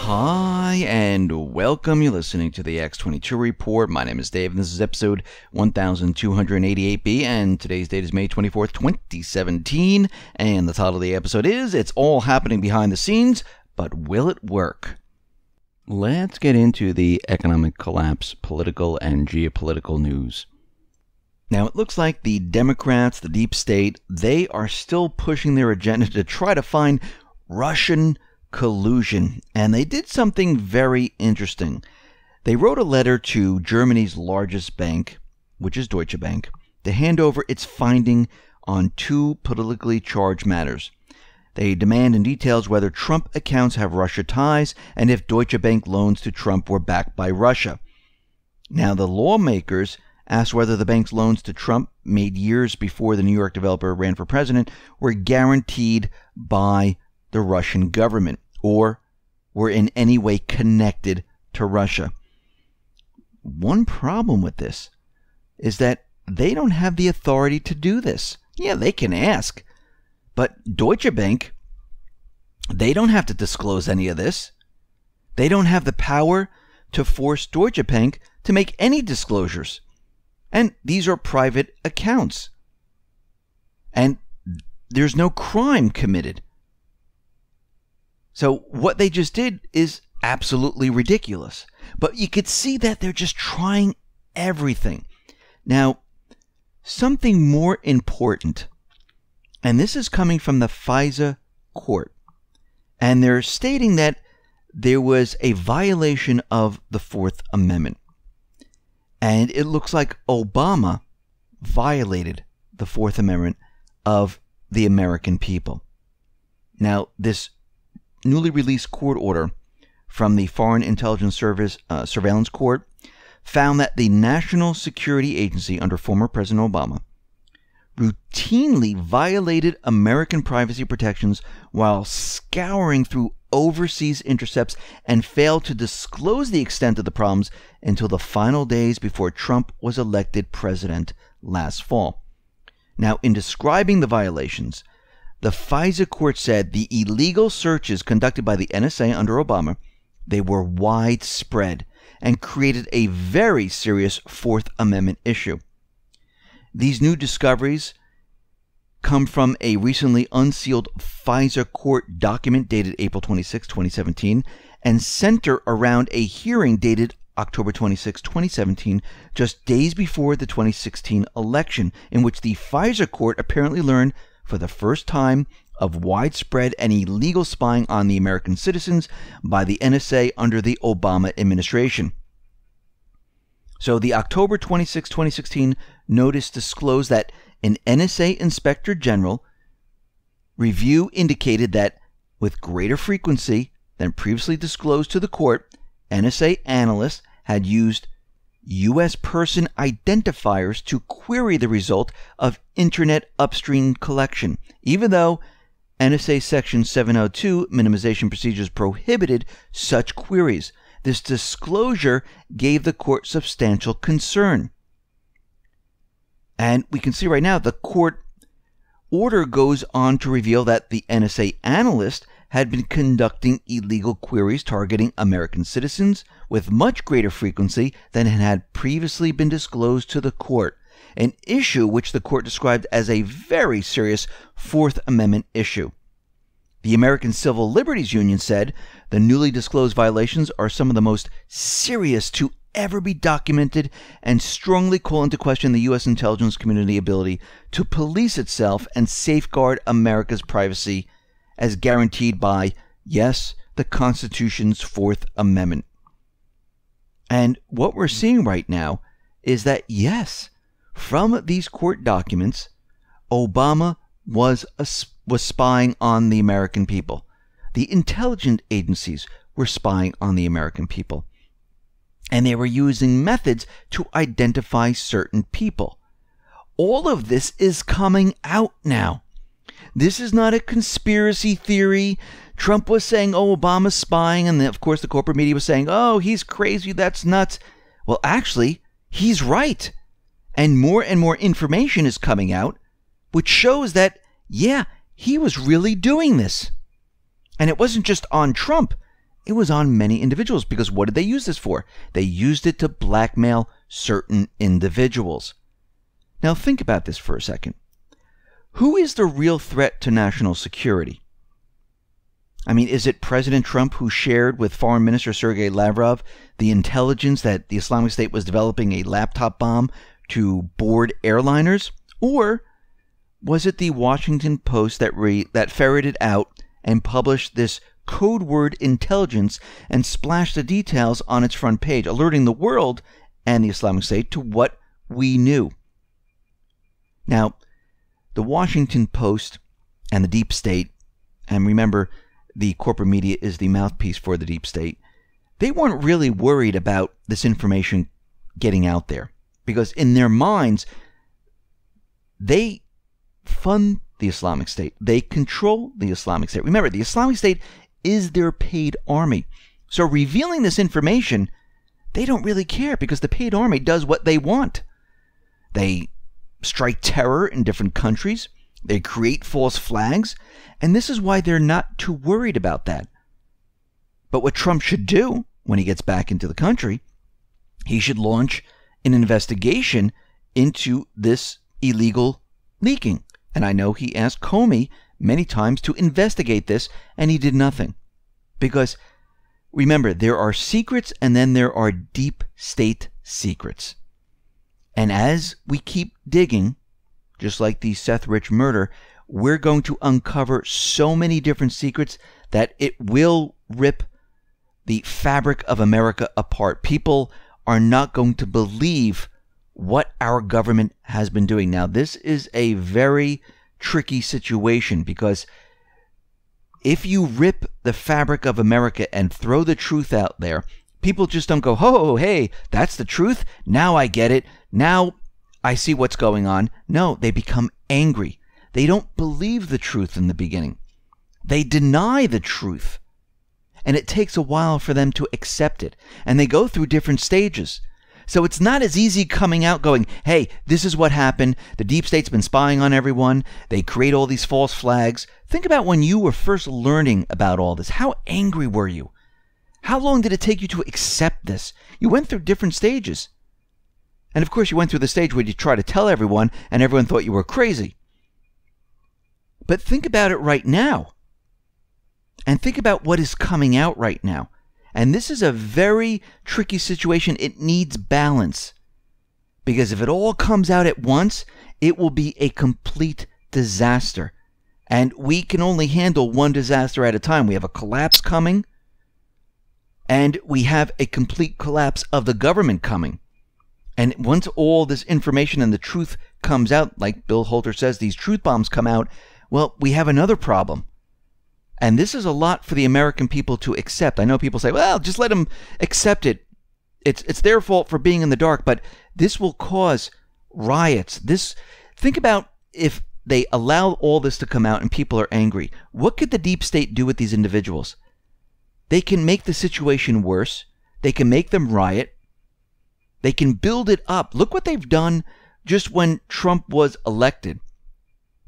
Hi, and welcome. You're listening to the X22 Report. My name is Dave, and this is episode 1288B, and today's date is May 24th, 2017, and the title of the episode is, It's All Happening Behind the Scenes, but Will It Work? Let's get into the economic collapse, political and geopolitical news. Now, it looks like the Democrats, the deep state, they are still pushing their agenda to try to find Russian collusion, and they did something very interesting. They wrote a letter to Germany's largest bank, which is Deutsche Bank, to hand over its finding on two politically charged matters. They demand in details whether Trump accounts have Russia ties and if Deutsche Bank loans to Trump were backed by Russia. Now, the lawmakers asked whether the bank's loans to Trump, made years before the New York developer ran for president, were guaranteed by the Russian government or were in any way connected to Russia. One problem with this is that they don't have the authority to do this. Yeah, they can ask, but Deutsche Bank, they don't have to disclose any of this. They don't have the power to force Deutsche Bank to make any disclosures. And these are private accounts. And there's no crime committed. So what they just did is absolutely ridiculous. But you could see that they're just trying everything. Now, something more important, and this is coming from the FISA court, and they're stating that there was a violation of the Fourth Amendment. And it looks like Obama violated the Fourth Amendment of the American people. Now, this newly released court order from the Foreign Intelligence Service Surveillance Court found that the National Security Agency under former President Obama routinely violated American privacy protections while scouring through overseas intercepts and failed to disclose the extent of the problems until the final days before Trump was elected president last fall. Now, in describing the violations, the FISA court said the illegal searches conducted by the NSA under Obama, they were widespread and created a very serious Fourth Amendment issue. These new discoveries come from a recently unsealed FISA court document dated April 26, 2017, and center around a hearing dated October 26, 2017, just days before the 2016 election, in which the FISA court apparently learned for the first time of widespread and illegal spying on the American citizens by the NSA under the Obama administration. So the October 26, 2016 notice disclosed that an NSA Inspector General review indicated that with greater frequency than previously disclosed to the court, NSA analysts had used U.S. person identifiers to query the result of Internet upstream collection, even though NSA Section 702 minimization procedures prohibited such queries. This disclosure gave the court substantial concern. And we can see right now the court order goes on to reveal that the NSA analyst had been conducting illegal queries targeting American citizens with much greater frequency than had previously been disclosed to the court, an issue which the court described as a very serious Fourth Amendment issue. The American Civil Liberties Union said the newly disclosed violations are some of the most serious to ever be documented and strongly call into question the U.S. intelligence community ability to police itself and safeguard America's privacy as guaranteed by, yes, the Constitution's Fourth Amendment. And what we're seeing right now is that, yes, from these court documents, Obama was spying on the American people. The intelligence agencies were spying on the American people. And they were using methods to identify certain people. All of this is coming out now. This is not a conspiracy theory. Trump was saying, oh, Obama's spying, and then, of course, the corporate media was saying, oh, he's crazy, that's nuts. Well, actually, he's right. And more information is coming out, which shows that, yeah, he was really doing this. And it wasn't just on Trump. it was on many individuals, because what did they use this for? They used it to blackmail certain individuals. Now think about this for a second. Who is the real threat to national security? I mean, is it President Trump, who shared with Foreign Minister Sergei Lavrov the intelligence that the Islamic State was developing a laptop bomb to board airliners? Or was it the Washington Post that ferreted out and published this code word intelligence and splashed the details on its front page, alerting the world and the Islamic State to what we knew? Now, the Washington Post and the deep state, and remember, the corporate media is the mouthpiece for the deep state, they weren't really worried about this information getting out there, because in their minds, they fund the Islamic State. They control the Islamic State. Remember, the Islamic State is their paid army. So revealing this information, they don't really care, because the paid army does what they want. They strike terror in different countries. They create false flags. And this is why they're not too worried about that. But what Trump should do when he gets back into the country, he should launch an investigation into this illegal leaking. And I know he asked Comey many times to investigate this, and he did nothing. Because remember, there are secrets and then there are deep state secrets. And as we keep digging, just like the Seth Rich murder, we're going to uncover so many different secrets that it will rip the fabric of America apart. People are not going to believe what our government has been doing. Now, this is a very tricky situation, because if you rip the fabric of America and throw the truth out there, people just don't go, oh, hey, that's the truth. Now I get it. Now I see what's going on. No, they become angry. They don't believe the truth in the beginning. They deny the truth. And it takes a while for them to accept it. And they go through different stages. So it's not as easy coming out going, hey, this is what happened. The deep state's been spying on everyone. They create all these false flags. Think about when you were first learning about all this. How angry were you? How long did it take you to accept this? You went through different stages. And of course, you went through the stage where you try to tell everyone and everyone thought you were crazy. But think about it right now. And think about what is coming out right now. And this is a very tricky situation. It needs balance. Because if it all comes out at once, it will be a complete disaster. And we can only handle one disaster at a time. We have a collapse coming. And we have a complete collapse of the government coming. And once all this information and the truth comes out, like Bill Holter says, these truth bombs come out, well, we have another problem. And this is a lot for the American people to accept. I know people say, well, just let them accept it. It's their fault for being in the dark, but this will cause riots. Think about if they allow all this to come out and people are angry. What could the deep state do with these individuals? They can make the situation worse. They can make them riot. They can build it up. Look what they've done just when Trump was elected.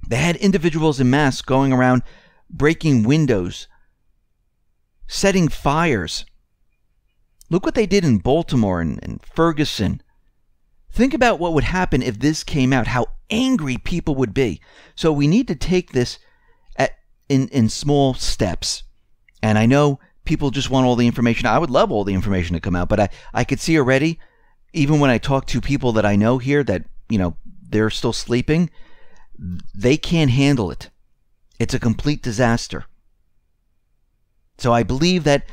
They had individuals in mass going around breaking windows, setting fires. Look what they did in Baltimore and Ferguson. Think about what would happen if this came out, how angry people would be. So we need to take this in small steps. And I know people just want all the information. I would love all the information to come out, but I could see already, even when I talk to people that I know here that, they're still sleeping, they can't handle it. It's a complete disaster. So I believe that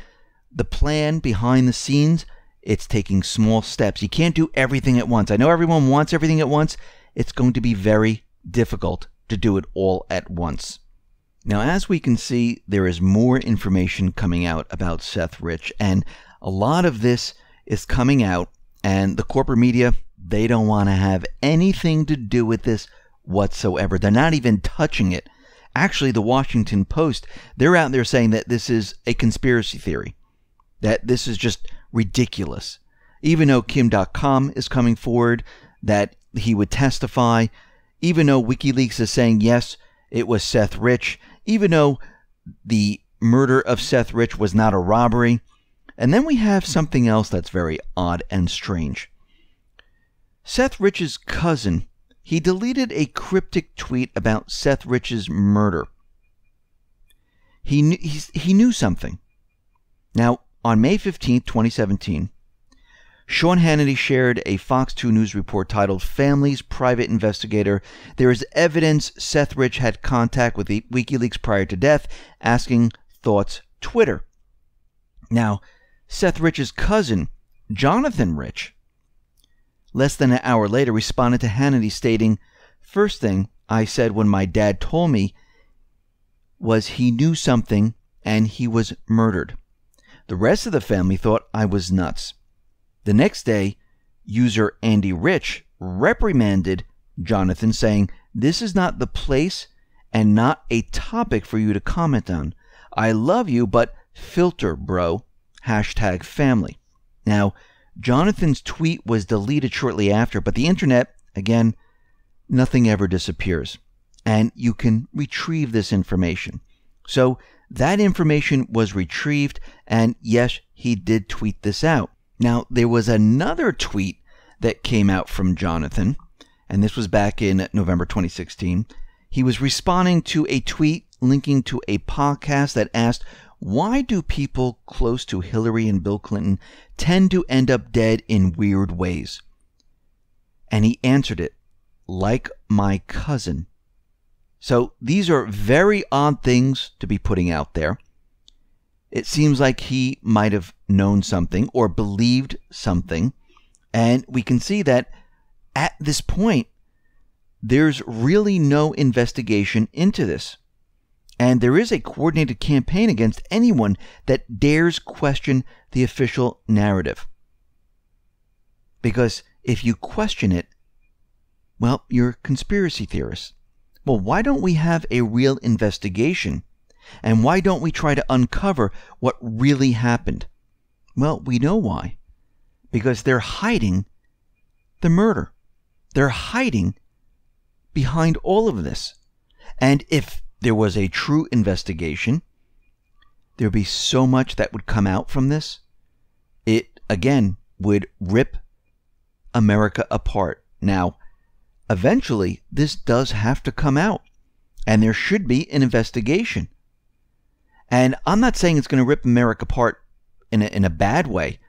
the plan behind the scenes, it's taking small steps. You can't do everything at once. I know everyone wants everything at once. It's going to be very difficult to do it all at once. Now, as we can see, there is more information coming out about Seth Rich, and a lot of this is coming out, and the corporate media, they don't want to have anything to do with this whatsoever. They're not even touching it. Actually, the Washington Post, they're out there saying that this is a conspiracy theory, that this is just ridiculous. Even though Kim.com is coming forward that he would testify, even though WikiLeaks is saying, yes, it was Seth Rich, even though the murder of Seth Rich was not a robbery. And then we have something else that's very odd and strange. Seth Rich's cousin, he deleted a cryptic tweet about Seth Rich's murder. He knew something. Now, on May 15, 2017, Sean Hannity shared a Fox 2 News report titled "Family's Private Investigator. There is evidence Seth Rich had contact with WikiLeaks prior to death, asking thoughts Twitter." Now, Seth Rich's cousin, Jonathan Rich, less than an hour later responded to Hannity stating, "First thing I said when my dad told me was he knew something and he was murdered. The rest of the family thought I was nuts." The next day, user Andy Rich reprimanded Jonathan, saying, "This is not the place and not a topic for you to comment on. I love you, but filter, bro. #family. Now, Jonathan's tweet was deleted shortly after, but the internet, again, nothing ever disappears. And you can retrieve this information. So that information was retrieved, and yes, he did tweet this out. Now, there was another tweet that came out from Jonathan, and this was back in November 2016. He was responding to a tweet linking to a podcast that asked, "Why do people close to Hillary and Bill Clinton tend to end up dead in weird ways?" And he answered it, "Like my cousin." So these are very odd things to be putting out there. It seems like he might have known something or believed something. And we can see that at this point, there's really no investigation into this. And there is a coordinated campaign against anyone that dares question the official narrative. Because if you question it, well, you're conspiracy theorists. Well, why don't we have a real investigation? And why don't we try to uncover what really happened? Well, we know why. Because they're hiding the murder. They're hiding behind all of this. And if there was a true investigation, there'd be so much that would come out from this. It, again, would rip America apart. Now, eventually, this does have to come out. And there should be an investigation. And I'm not saying it's going to rip America apart in a bad way.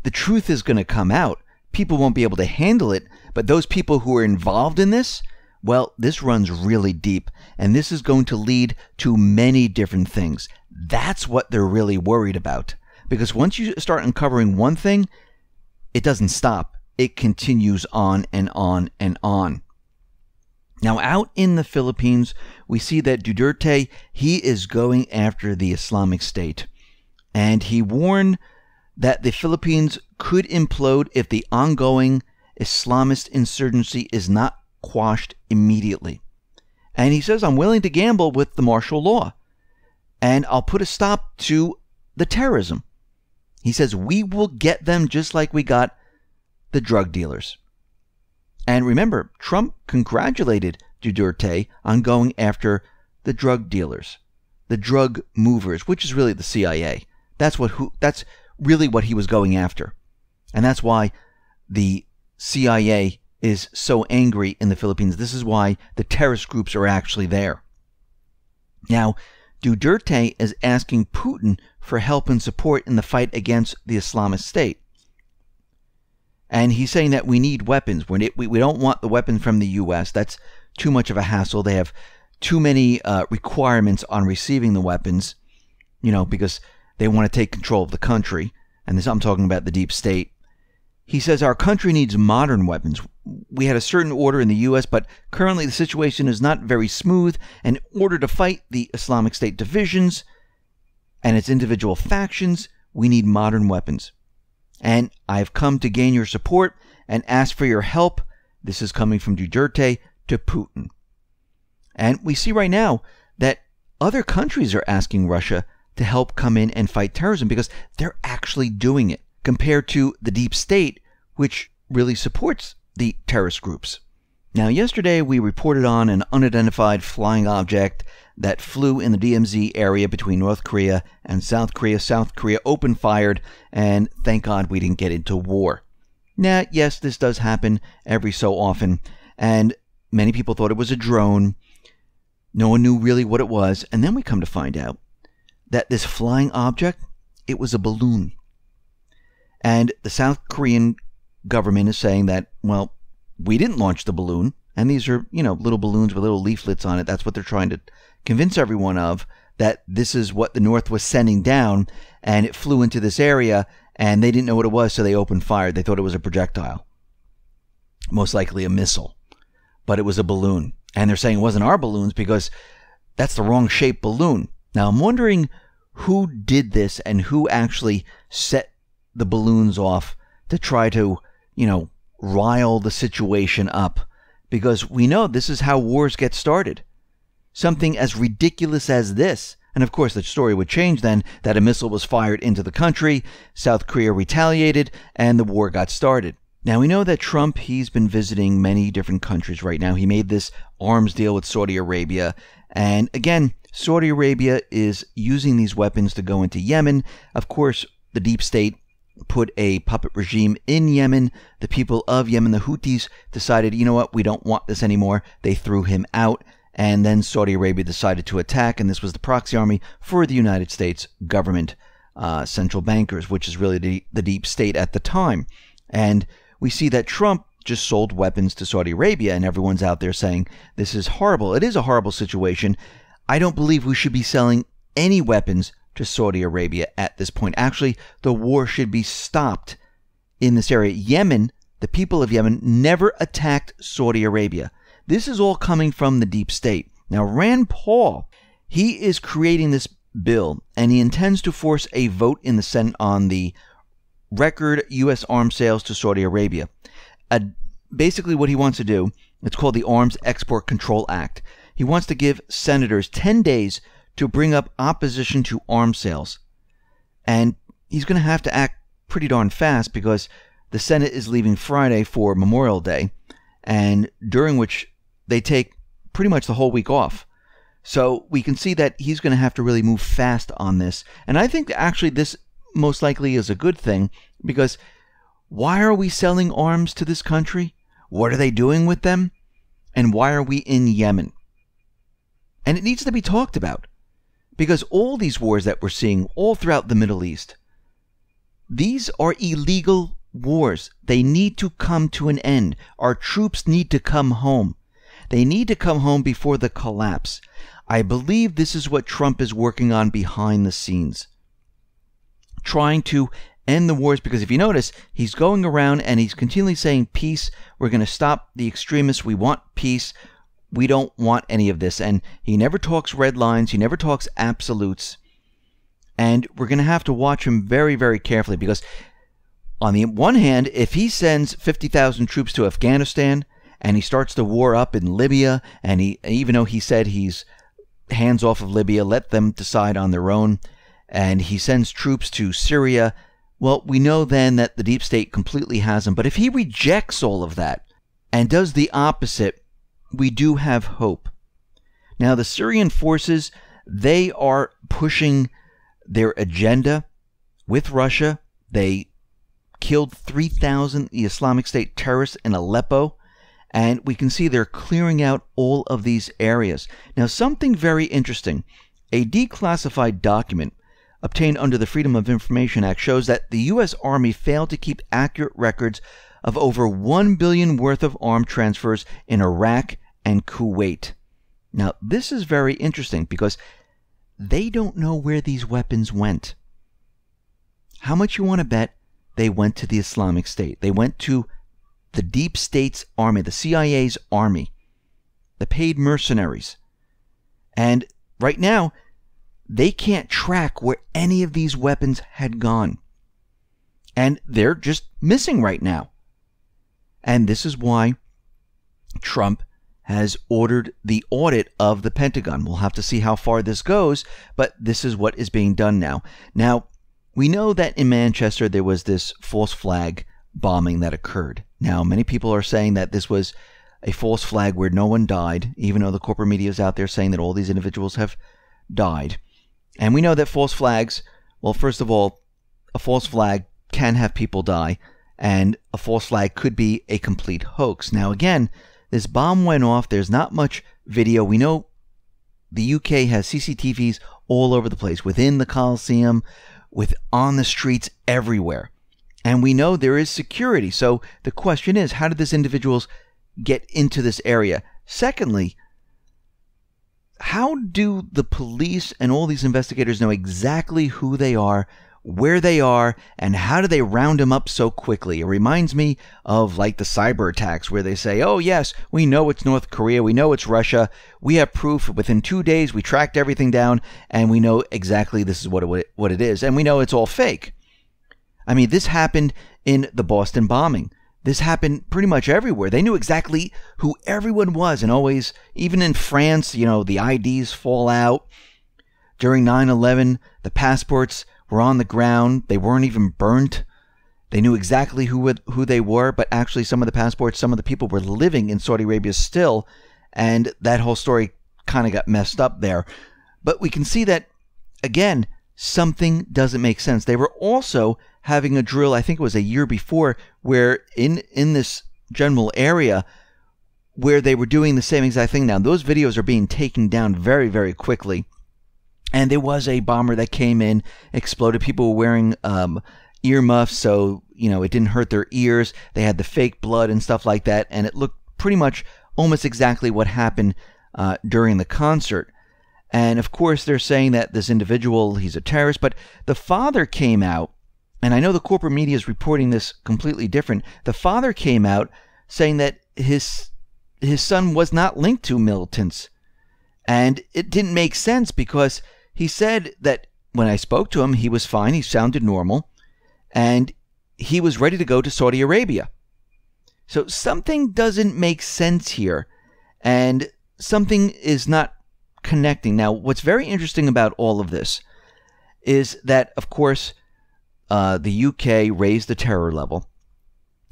The truth is going to come out. People won't be able to handle it. But those people who are involved in this, well, this runs really deep. And this is going to lead to many different things. That's what they're really worried about. Because once you start uncovering one thing, it doesn't stop. It continues on and on and on. Now, out in the Philippines, we see that Duterte, he is going after the Islamic State. And he warned that the Philippines could implode if the ongoing Islamist insurgency is not quashed immediately. And he says, "I'm willing to gamble with the martial law. And I'll put a stop to the terrorism." He says, "We will get them just like we got the drug dealers." And remember, Trump congratulated Duterte on going after the drug dealers, the drug movers, which is really the CIA. That's really what he was going after. And that's why the CIA is so angry in the Philippines. This is why the terrorist groups are actually there. Now, Duterte is asking Putin for help and support in the fight against the Islamist State. And he's saying that we need weapons. We don't want the weapons from the U.S. That's too much of a hassle. They have too many requirements on receiving the weapons, because they want to take control of the country. And this, I'm talking about the deep state. He says our country needs modern weapons. We had a certain order in the U.S., but currently the situation is not very smooth. And in order to fight the Islamic State divisions and its individual factions, we need modern weapons. And I've come to gain your support and ask for your help. This is coming from Duterte to Putin. And we see right now that other countries are asking Russia to help come in and fight terrorism because they're actually doing it compared to the deep state, which really supports the terrorist groups. Now, yesterday we reported on an unidentified flying object that flew in the DMZ area between North Korea and South Korea. South Korea open fired, and thank God we didn't get into war. Now, yes, this does happen every so often, and many people thought it was a drone. No one knew really what it was, and then we come to find out that this flying object, it was a balloon. And the South Korean government is saying that, well, we didn't launch the balloon, and these are, little balloons with little leaflets on it. That's what they're trying to convince everyone of, that this is what the North was sending down, and it flew into this area, and they didn't know what it was, so they opened fire. They thought it was a projectile, most likely a missile, but it was a balloon. And they're saying it wasn't our balloons because that's the wrong shaped balloon. Now, I'm wondering who did this and who actually set the balloons off to try to, rile the situation up, because we know this is how wars get started. Something as ridiculous as this. And of course, the story would change then that a missile was fired into the country, South Korea retaliated, and the war got started. Now, we know that Trump, he's been visiting many different countries right now. He made this arms deal with Saudi Arabia. And again, Saudi Arabia is using these weapons to go into Yemen. Of course, the deep state put a puppet regime in Yemen. The people of Yemen, the Houthis, decided, you know what, we don't want this anymore. They threw him out. And then Saudi Arabia decided to attack, and this was the proxy army for the United States government, central bankers, which is really the deep state at the time. And we see that Trump just sold weapons to Saudi Arabia, and everyone's out there saying this is horrible. It is a horrible situation. I don't believe we should be selling any weapons to Saudi Arabia at this point. Actually, the war should be stopped in this area. Yemen, the people of Yemen, never attacked Saudi Arabia. This is all coming from the deep state. Now, Rand Paul, he is creating this bill, and he intends to force a vote in the Senate on the record U.S. arms sales to Saudi Arabia. Basically what he wants to do, it's called the Arms Export Control Act. He wants to give senators 10 days to bring up opposition to arms sales. And he's going to have to act pretty darn fast because the Senate is leaving Friday for Memorial Day, and during which they take pretty much the whole week off. So we can see that he's going to have to really move fast on this. And I think actually this most likely is a good thing, because why are we selling arms to this country? What are they doing with them? And why are we in Yemen? And it needs to be talked about, because all these wars that we're seeing all throughout the Middle East, these are illegal wars. They need to come to an end. Our troops need to come home. They need to come home before the collapse. I believe this is what Trump is working on behind the scenes, trying to end the wars, because if you notice, he's going around and he's continually saying peace. We're going to stop the extremists. We want peace. We don't want any of this. And he never talks red lines. He never talks absolutes. And we're going to have to watch him very, very carefully, because on the one hand, if he sends 50,000 troops to Afghanistan and he starts the war up in Libya, and even though he said he's hands off of Libya, let them decide on their own, and he sends troops to Syria, well, we know then that the deep state completely has him. But if he rejects all of that and does the opposite, we do have hope. Now, the Syrian forces, they are pushing their agenda with Russia. They killed 3,000 Islamic State terrorists in Aleppo, and we can see they're clearing out all of these areas. Now, something very interesting. A declassified document obtained under the Freedom of Information Act shows that the U.S. Army failed to keep accurate records of over $1 billion worth of arm transfers in Iraq and Kuwait. Now, this is very interesting because they don't know where these weapons went. How much you want to bet they went to the Islamic State? They went to the deep state's army, the CIA's army, the paid mercenaries. And right now, they can't track where any of these weapons had gone. And they're just missing right now. And this is why Trump has ordered the audit of the Pentagon. We'll have to see how far this goes, but this is what is being done now. Now, we know that in Manchester there was this false flag bombing that occurred. Now, many people are saying that this was a false flag where no one died, even though the corporate media is out there saying that all these individuals have died. And we know that false flags, well, first of all, a false flag can have people die, and a false flag could be a complete hoax. Now, again, this bomb went off. There's not much video. We know the UK has CCTVs all over the place, within the Coliseum, on the streets, everywhere. And we know there is security. So the question is, how did these individuals get into this area? Secondly, how do the police and all these investigators know exactly who they are, where they are, and how do they round them up so quickly? It reminds me of like the cyber attacks where they say, oh yes, we know it's North Korea, we know it's Russia, we have proof. Within 2 days we tracked everything down and we know exactly this is what it is, and we know it's all fake. I mean, this happened in the Boston bombing. This happened pretty much everywhere. They knew exactly who everyone was, and always, even in France, the IDs fall out. During 9/11, the passports were on the ground. They weren't even burnt. They knew exactly who they were, but actually some of the passports, some of the people were living in Saudi Arabia still, and that whole story kind of got messed up there. But we can see that, again, something doesn't make sense. They were also having a drill, I think it was a year before, where in this general area where they were doing the same exact thing. Now, those videos are being taken down very, very quickly. And there was a bomber that came in, exploded. People were wearing earmuffs, so, it didn't hurt their ears. They had the fake blood and stuff like that. And it looked pretty much almost exactly what happened during the concert. And, of course, they're saying that this individual, he's a terrorist. But the father came out, and I know the corporate media is reporting this completely different. The father came out saying that his son was not linked to militants. And it didn't make sense because he said that when I spoke to him, he was fine, he sounded normal, and he was ready to go to Saudi Arabia. So something doesn't make sense here, and something is not connecting. Now, what's very interesting about all of this is that, of course, the UK raised the terror level.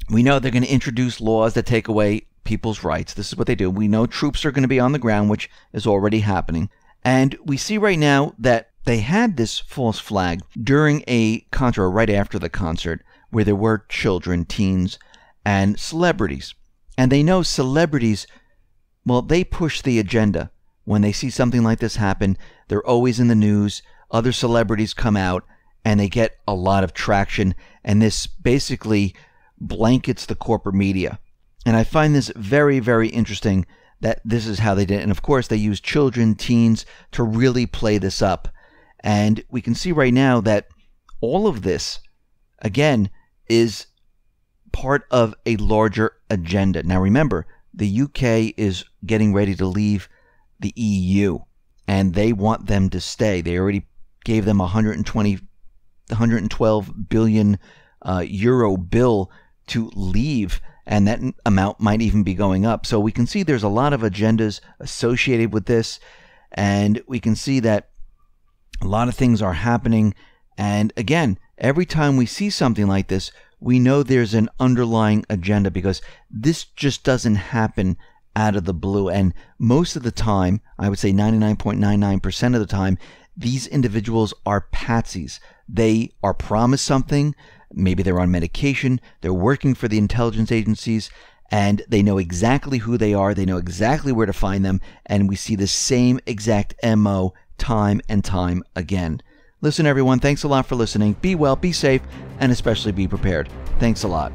We know they're going to introduce laws that take away people's rights. This is what they do. We know troops are going to be on the ground, which is already happening. And we see right now that they had this false flag during a concert, or right after the concert, where there were children, teens, and celebrities. And they know celebrities, well, they push the agenda. When they see something like this happen, they're always in the news. Other celebrities come out, and they get a lot of traction. And this basically blankets the corporate media. And I find this very, very interesting that this is how they did it. And of course, they use children, teens to really play this up. And we can see right now that all of this, again, is part of a larger agenda. Now remember, the UK is getting ready to leave the EU, and they want them to stay. They already gave them 112 billion euro bill to leave, and that amount might even be going up. So we can see there's a lot of agendas associated with this, and we can see that a lot of things are happening. And again, every time we see something like this, we know there's an underlying agenda, because this just doesn't happen out of the blue. And most of the time, I would say 99.99% of the time, these individuals are patsies. They are promised something. Maybe they're on medication, they're working for the intelligence agencies, and they know exactly who they are, they know exactly where to find them, and we see the same exact MO time and time again. Listen, everyone, thanks a lot for listening. Be well, be safe, and especially be prepared. Thanks a lot.